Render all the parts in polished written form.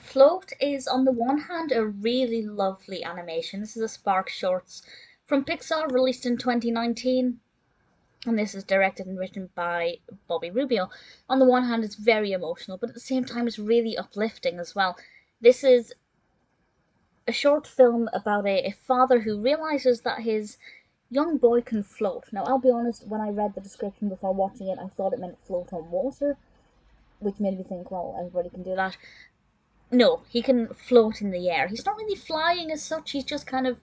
Float is, on the one hand, a really lovely animation. This is a SparkShorts from Pixar, released in 2019, and this is directed and written by Rubio. On the one hand, it's very emotional, but at the same time, it's really uplifting as well. This is a short film about a father who realizes that his young boy can float. Now, I'll be honest, when I read the description before watching it, I thought it meant float on water, which made me think, well, everybody can do that. No, he can float in the air. He's not really flying as such, he's just kind of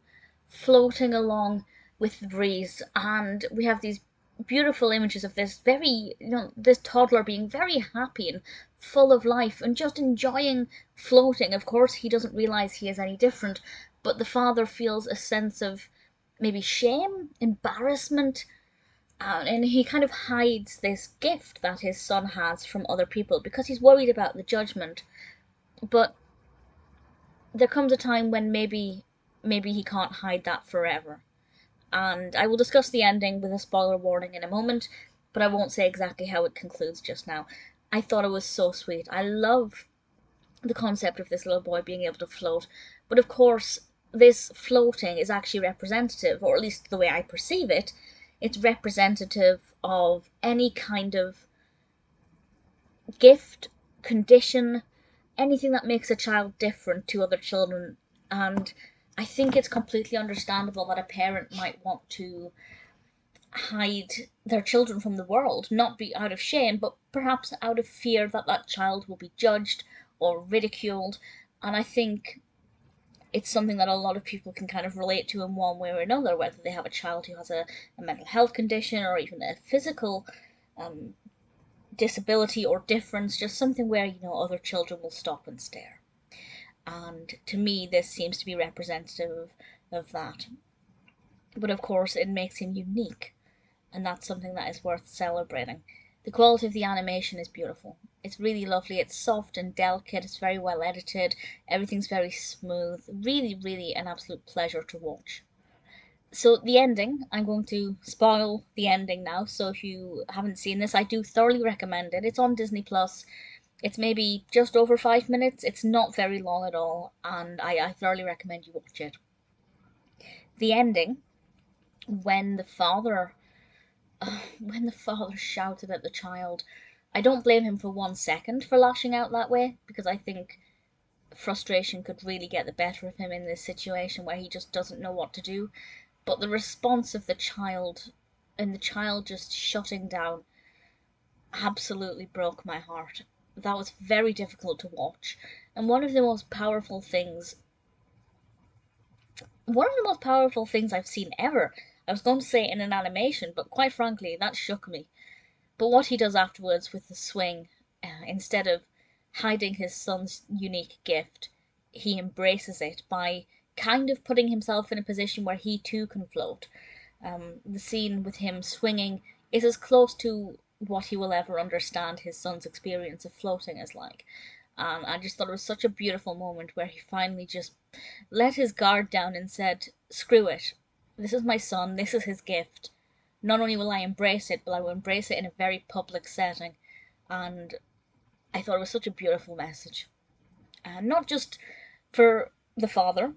floating along with the breeze. And we have these beautiful images of this this toddler being very happy and full of life and just enjoying floating. Of course, he doesn't realize he is any different, but the father feels a sense of maybe shame, embarrassment, and he kind of hides this gift that his son has from other people because he's worried about the judgment. But there comes a time when maybe he can't hide that forever. And I will discuss the ending with a spoiler warning in a moment, but I won't say exactly how it concludes just now. I thought it was so sweet. I love the concept of this little boy being able to float, but of course this floating is actually representative, or at least the way I perceive it, it's representative of any kind of gift, condition, anything that makes a child different to other children. And I think it's completely understandable that a parent might want to hide their children from the world, not be out of shame, but perhaps out of fear that that child will be judged or ridiculed. And I think it's something that a lot of people can kind of relate to in one way or another, whether they have a child who has a mental health condition or even a physical disability or difference, just something where, other children will stop and stare. And to me, this seems to be representative of that. But of course, it makes him unique, and that's something that is worth celebrating. The quality of the animation is beautiful. It's really lovely. It's soft and delicate. It's very well edited. Everything's very smooth. Really, really an absolute pleasure to watch. So the ending, I'm going to spoil the ending now, so if you haven't seen this, I do thoroughly recommend it. It's on Disney Plus. It's maybe just over 5 minutes. It's not very long at all, and I thoroughly recommend you watch it. The ending, when the father when the father shouted at the child, I don't blame him for 1 second for lashing out that way, because I think frustration could really get the better of him in this situation where he just doesn't know what to do. But the response of the child, and the child just shutting down, absolutely broke my heart. That was very difficult to watch. And one of the most powerful things I've seen ever. I was going to say in an animation, but quite frankly, that shook me. But what he does afterwards with the swing, instead of hiding his son's unique gift, he embraces it by kind of putting himself in a position where he too can float. The scene with him swinging is as close to what he will ever understand his son's experience of floating is like. I just thought it was such a beautiful moment where he finally just let his guard down and said, screw it. This is my son, this is his gift. Not only will I embrace it, but I will embrace it in a very public setting. And I thought it was such a beautiful message. Not just for the father,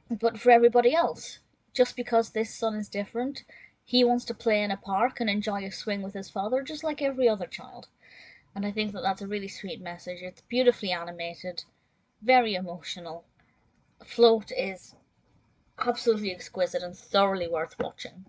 but for everybody else. Just because this son is different, he wants to play in a park and enjoy a swing with his father just like every other child. And I think that that's a really sweet message. It's beautifully animated, very emotional. Float is absolutely exquisite and thoroughly worth watching.